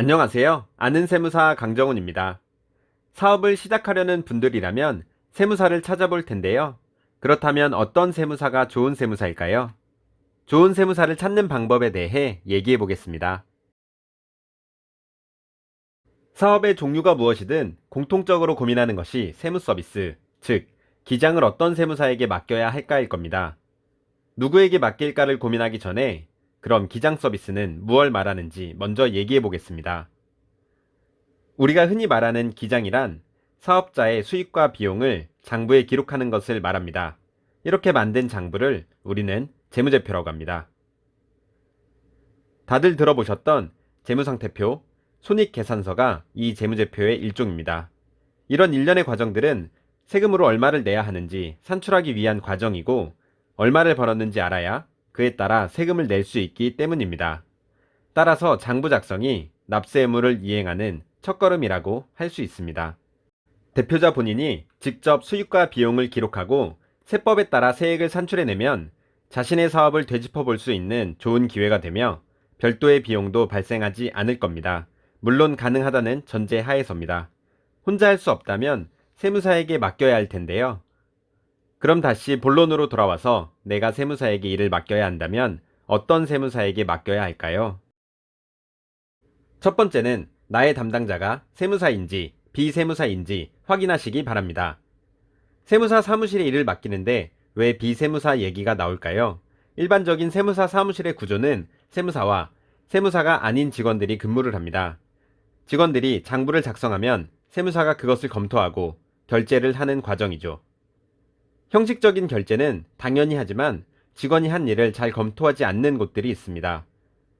안녕하세요. 아는 세무사 강정훈입니다. 사업을 시작하려는 분들이라면 세무사를 찾아볼 텐데요. 그렇다면 어떤 세무사가 좋은 세무사일까요? 좋은 세무사를 찾는 방법에 대해 얘기해 보겠습니다. 사업의 종류가 무엇이든 공통적으로 고민하는 것이 세무 서비스, 즉, 기장을 어떤 세무사에게 맡겨야 할까일 겁니다. 누구에게 맡길까를 고민하기 전에 그럼 기장 서비스는 무엇을 말하는지 먼저 얘기해 보겠습니다. 우리가 흔히 말하는 기장이란 사업자의 수익과 비용을 장부에 기록하는 것을 말합니다. 이렇게 만든 장부를 우리는 재무제표라고 합니다. 다들 들어보셨던 재무상태표, 손익계산서가 이 재무제표의 일종입니다. 이런 일련의 과정들은 세금으로 얼마를 내야 하는지 산출하기 위한 과정이고 얼마를 벌었는지 알아야 그에 따라 세금을 낼 수 있기 때문입니다. 따라서 장부 작성이 납세 의무를 이행하는 첫걸음이라고 할 수 있습니다. 대표자 본인이 직접 수익과 비용을 기록하고 세법에 따라 세액을 산출해내면 자신의 사업을 되짚어 볼 수 있는 좋은 기회가 되며 별도의 비용도 발생하지 않을 겁니다. 물론 가능하다는 전제 하에서입니다. 혼자 할 수 없다면 세무사에게 맡겨야 할 텐데요. 그럼 다시 본론으로 돌아와서 내가 세무사에게 일을 맡겨야 한다면 어떤 세무사에게 맡겨야 할까요? 첫 번째는 나의 담당자가 세무사인지 비세무사인지 확인하시기 바랍니다. 세무사 사무실에 일을 맡기는데 왜 비세무사 얘기가 나올까요? 일반적인 세무사 사무실의 구조는 세무사와 세무사가 아닌 직원들이 근무를 합니다. 직원들이 장부를 작성하면 세무사가 그것을 검토하고 결제를 하는 과정이죠. 형식적인 결제는 당연히 하지만 직원이 한 일을 잘 검토하지 않는 곳들이 있습니다.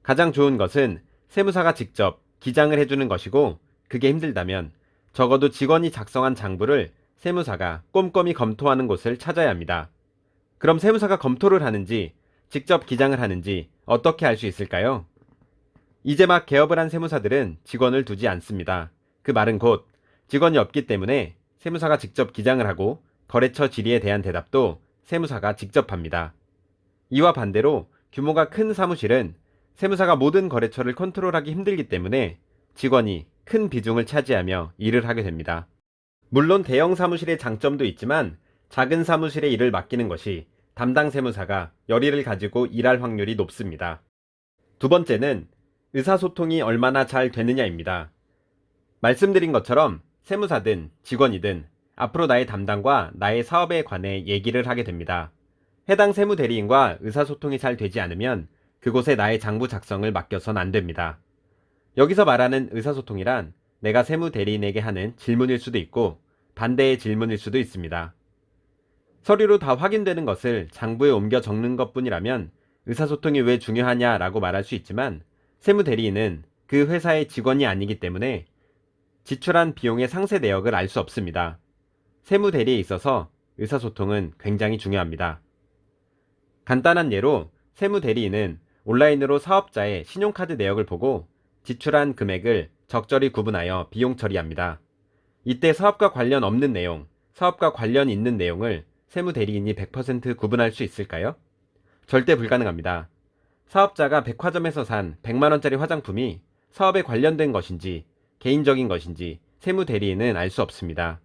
가장 좋은 것은 세무사가 직접 기장을 해주는 것이고 그게 힘들다면 적어도 직원이 작성한 장부를 세무사가 꼼꼼히 검토하는 곳을 찾아야 합니다. 그럼 세무사가 검토를 하는지 직접 기장을 하는지 어떻게 알 수 있을까요? 이제 막 개업을 한 세무사들은 직원을 두지 않습니다. 그 말은 곧 직원이 없기 때문에 세무사가 직접 기장을 하고 거래처 질의에 대한 대답도 세무사가 직접 합니다. 이와 반대로 규모가 큰 사무실은 세무사가 모든 거래처를 컨트롤하기 힘들기 때문에 직원이 큰 비중을 차지하며 일을 하게 됩니다. 물론 대형 사무실의 장점도 있지만 작은 사무실에 일을 맡기는 것이 담당 세무사가 열의를 가지고 일할 확률이 높습니다. 두 번째는 의사소통이 얼마나 잘 되느냐입니다. 말씀드린 것처럼 세무사든 직원이든 앞으로 나의 담당과 나의 사업에 관해 얘기를 하게 됩니다. 해당 세무대리인과 의사소통이 잘 되지 않으면 그곳에 나의 장부 작성을 맡겨선 안 됩니다. 여기서 말하는 의사소통이란 내가 세무대리인에게 하는 질문일 수도 있고 반대의 질문일 수도 있습니다. 서류로 다 확인되는 것을 장부에 옮겨 적는 것뿐이라면 의사소통이 왜 중요하냐라고 말할 수 있지만 세무대리인은 그 회사의 직원이 아니기 때문에 지출한 비용의 상세 내역을 알 수 없습니다. 세무대리에 있어서 의사소통은 굉장히 중요합니다. 간단한 예로 세무대리인은 온라인으로 사업자의 신용카드 내역을 보고 지출한 금액을 적절히 구분하여 비용 처리합니다. 이때 사업과 관련 없는 내용, 사업과 관련 있는 내용을 세무대리인이 100% 구분할 수 있을까요? 절대 불가능합니다. 사업자가 백화점에서 산 100만원짜리 화장품이 사업에 관련된 것인지 개인적인 것인지 세무대리인은 알 수 없습니다.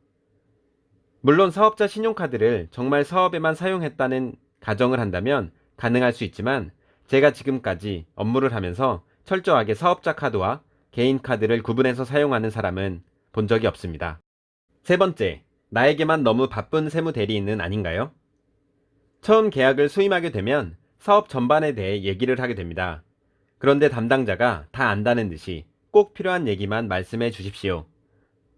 물론 사업자 신용카드를 정말 사업에만 사용했다는 가정을 한다면 가능할 수 있지만 제가 지금까지 업무를 하면서 철저하게 사업자 카드와 개인 카드를 구분해서 사용하는 사람은 본 적이 없습니다. 세 번째, 나에게만 너무 바쁜 세무대리인은 아닌가요? 처음 계약을 수임하게 되면 사업 전반에 대해 얘기를 하게 됩니다. 그런데 담당자가 다 안다는 듯이 꼭 필요한 얘기만 말씀해 주십시오.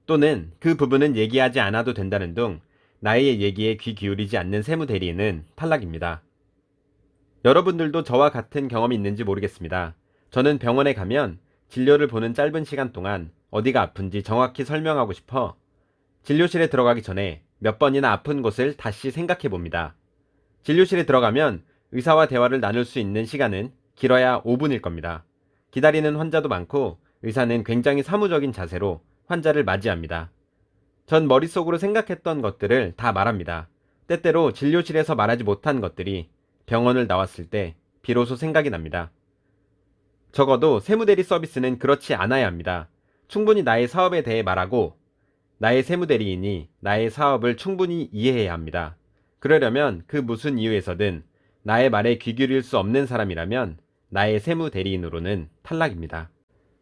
또는 그 부분은 얘기하지 않아도 된다는 등 나의 얘기에 귀 기울이지 않는 세무대리인은 탈락입니다. 여러분들도 저와 같은 경험이 있는지 모르겠습니다. 저는 병원에 가면 진료를 보는 짧은 시간 동안 어디가 아픈지 정확히 설명하고 싶어 진료실에 들어가기 전에 몇 번이나 아픈 곳을 다시 생각해 봅니다. 진료실에 들어가면 의사와 대화를 나눌 수 있는 시간은 길어야 5분일 겁니다. 기다리는 환자도 많고 의사는 굉장히 사무적인 자세로 환자를 맞이합니다. 전 머릿속으로 생각했던 것들을 다 말합니다. 때때로 진료실에서 말하지 못한 것들이 병원을 나왔을 때 비로소 생각이 납니다. 적어도 세무대리 서비스는 그렇지 않아야 합니다. 충분히 나의 사업에 대해 말하고 나의 세무대리인이 나의 사업을 충분히 이해해야 합니다. 그러려면 그 무슨 이유에서든 나의 말에 귀 기울일 수 없는 사람이라면 나의 세무대리인으로는 탈락입니다.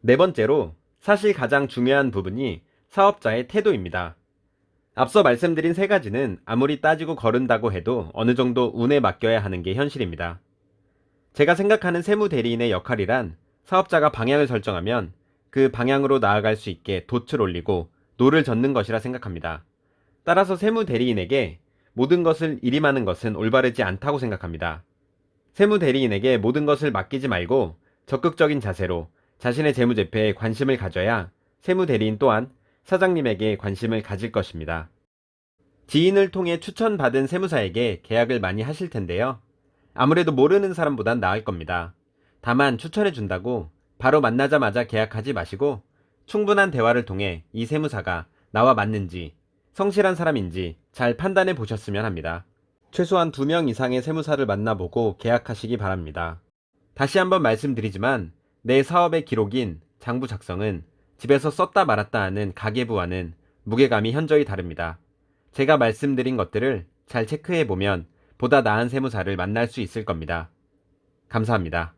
네 번째로 사실 가장 중요한 부분이 사업자의 태도입니다. 앞서 말씀드린 세 가지는 아무리 따지고 거른다고 해도 어느 정도 운에 맡겨야 하는 게 현실입니다. 제가 생각하는 세무대리인의 역할이란 사업자가 방향을 설정하면 그 방향으로 나아갈 수 있게 돛을 올리고 노를 젓는 것이라 생각합니다. 따라서 세무대리인에게 모든 것을 일임하는 것은 올바르지 않다고 생각합니다. 세무대리인에게 모든 것을 맡기지 말고 적극적인 자세로 자신의 재무제표에 관심을 가져야 세무대리인 또한 사장님에게 관심을 가질 것입니다. 지인을 통해 추천받은 세무사에게 계약을 많이 하실 텐데요. 아무래도 모르는 사람보단 나을 겁니다. 다만 추천해 준다고 바로 만나자마자 계약하지 마시고 충분한 대화를 통해 이 세무사가 나와 맞는지 성실한 사람인지 잘 판단해 보셨으면 합니다. 최소한 2명 이상의 세무사를 만나보고 계약하시기 바랍니다. 다시 한번 말씀드리지만 내 사업의 기록인 장부 작성은 집에서 썼다 말았다 하는 가계부와는 무게감이 현저히 다릅니다. 제가 말씀드린 것들을 잘 체크해 보면 보다 나은 세무사를 만날 수 있을 겁니다. 감사합니다.